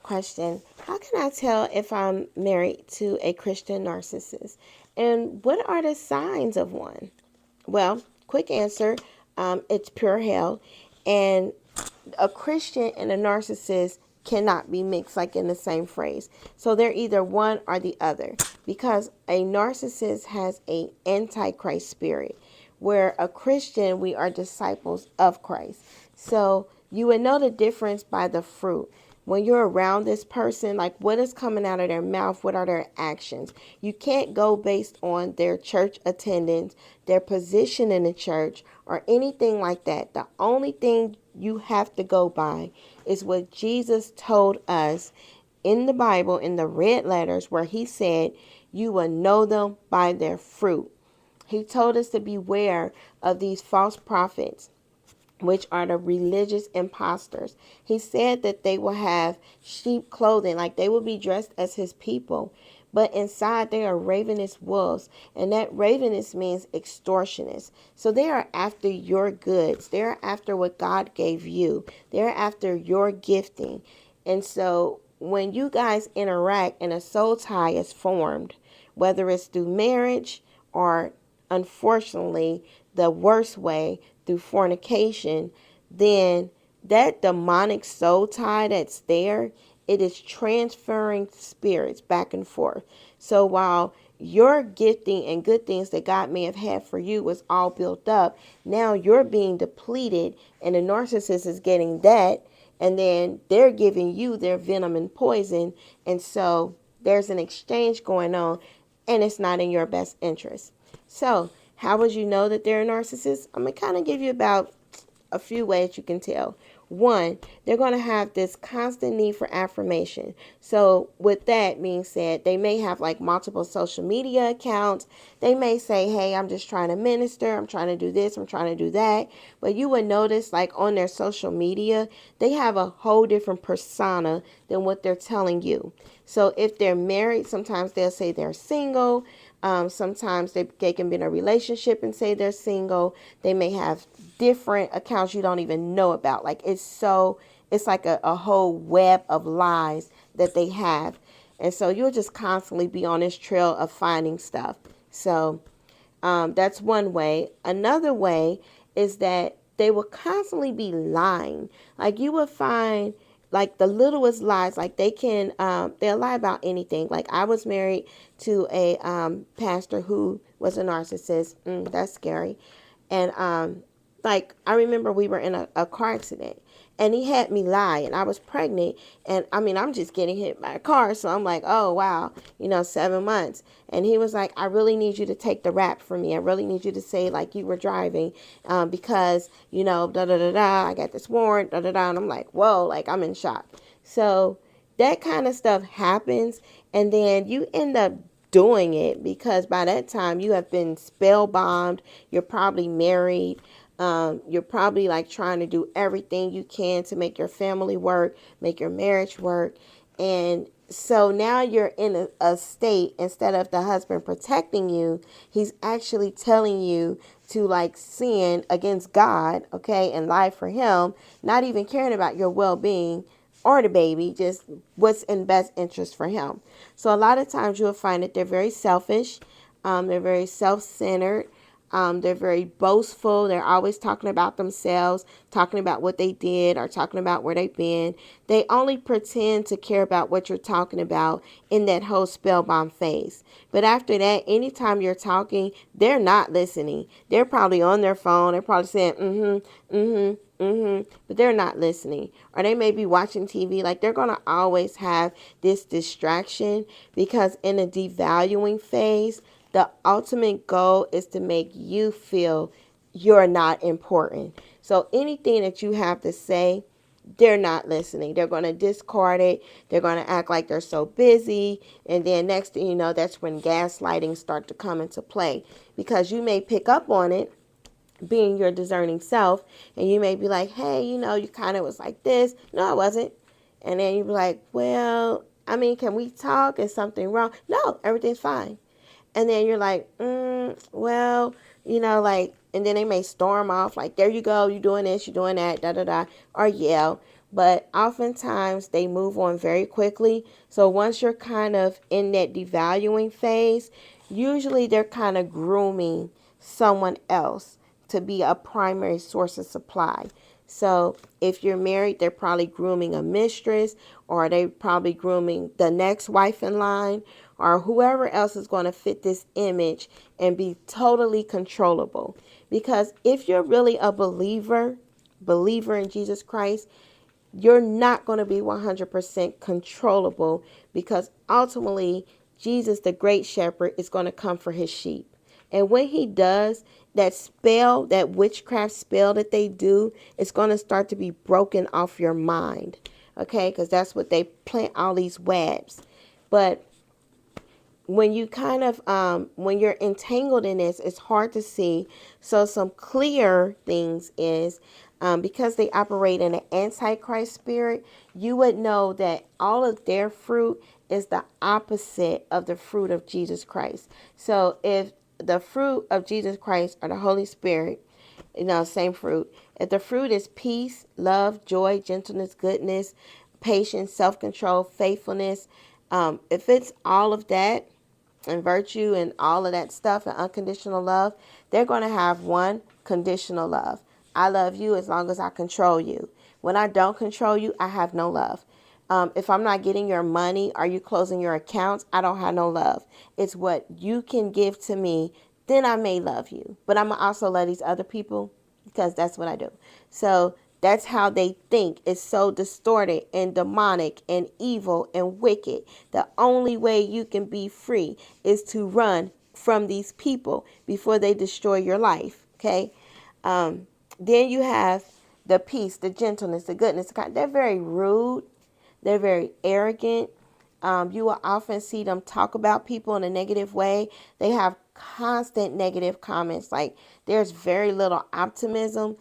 Question: how can I tell if I'm married to a Christian narcissist? And what are the signs of one? Well, quick answer, it's pure hell. And a Christian and a narcissist cannot be mixed like in the same phrase. So they're either one or the other, because a narcissist has a antichrist spirit, where a Christian, we are disciples of Christ. So you would know the difference by the fruit. When you're around this person, like what is coming out of their mouth, what are their actions? You can't go based on their church attendance, their position in the church, or anything like that. The only thing you have to go by is what Jesus told us in the Bible, in the red letters, where he said, you will know them by their fruit. He told us to beware of these false prophets, which are the religious imposters. He said that they will have sheep clothing, like they will be dressed as his people, but inside they are ravenous wolves, and that ravenous means extortionist. So they are after your goods. They're after what God gave you. They're after your gifting. And so when you guys interact and a soul tie is formed, whether it's through marriage or, unfortunately, the worst way, through fornication, then that demonic soul tie that's there, it is transferring spirits back and forth. So while your gifting and good things that God may have had for you was all built up, now you're being depleted, and the narcissist is getting that, and then they're giving you their venom and poison, and so there's an exchange going on, and it's not in your best interest. So how would you know that they're a narcissist? I'm going to kind of give you about a few ways you can tell. One, they're going to have this constant need for affirmation. So with that being said, they may have like multiple social media accounts. They may say, hey, I'm just trying to minister. I'm trying to do this. I'm trying to do that. But you would notice like on their social media, they have a whole different persona than what they're telling you. So if they're married, sometimes they'll say they're single. Sometimes they can be in a relationship and say they're single. They may have different accounts you don't even know about. Like it's like a whole web of lies that they have. And so you'll just constantly be on this trail of finding stuff. So that's one way. Another way is that they will constantly be lying. Like you will find like the littlest lies, like they'll lie about anything. Like I was married to a pastor who was a narcissist. That's scary. And like I remember we were in a car accident, and he had me lie, and I was pregnant, and I mean I'm just getting hit by a car, so I'm like, oh wow, 7 months. And he was like, I really need you to take the rap for me. I really need you to say like you were driving, because da da da da, I got this warrant, da da da. And I'm like, whoa, like I'm in shock. So that kind of stuff happens, and then you end up doing it because by that time you have been spellbound. You're probably married. You're probably like trying to do everything you can to make your family work, make your marriage work. And so now you're in a state, instead of the husband protecting you, he's actually telling you to like sin against God, okay, and lie for him, not even caring about your well-being or the baby, just what's in best interest for him. So a lot of times you'll find that they're very selfish. They're very self-centered. They're very boastful. They're always talking about themselves, talking about what they did or talking about where they've been. They only pretend to care about what you're talking about in that whole spellbound phase. But after that, anytime you're talking, they're not listening. They're probably on their phone. They're probably saying, but they're not listening. Or they may be watching TV. Like they're going to always have this distraction, because in a devaluing phase, the ultimate goal is to make you feel you're not important. So anything that you have to say, they're not listening. They're going to discard it. They're going to act like they're so busy. And then next thing you know, that's when gaslighting start to come into play, because you may pick up on it being your discerning self, and you may be like, hey, you kind of was like this. No, I wasn't. And then you be like, well, I mean, can we talk? Is something wrong? No, everything's fine. And then you're like, well, like, and then they may storm off like, there you go, you're doing this, you're doing that, da da da, or yell. but oftentimes they move on very quickly. So once you're kind of in that devaluing phase, usually they're kind of grooming someone else to be a primary source of supply. So if you're married, they're probably grooming a mistress, or they probably grooming the next wife in line, or whoever else is going to fit this image and be totally controllable. Because if you're really a believer in Jesus Christ, you're not going to be 100% controllable, because ultimately Jesus, the great shepherd, is going to come for his sheep. And when he does, that spell, that witchcraft spell that they do, is going to start to be broken off your mind. Okay, because that's what they plant all these webs. But when you kind of when you're entangled in this, it's hard to see. So some clear things is, because they operate in an antichrist spirit, you would know that all of their fruit is the opposite of the fruit of Jesus Christ. So if the fruit of Jesus Christ or the Holy Spirit, same fruit. If the fruit is peace, love, joy, gentleness, goodness, patience, self-control, faithfulness, if it's all of that, and virtue and all of that stuff and unconditional love, they're going to have one conditional love. I love you as long as I control you. When I don't control you, I have no love. If I'm not getting your money, are you closing your accounts? I don't have no love. It's what you can give to me, then I may love you. But I'm going to also love these other people, because that's what I do. So that's how they think. It's so distorted and demonic and evil and wicked. The only way you can be free is to run from these people before they destroy your life. Okay. Then you have the peace, the gentleness, the goodness. They're very rude. They're very arrogant. You will often see them talk about people in a negative way. They have constant negative comments. Like, there's very little optimism.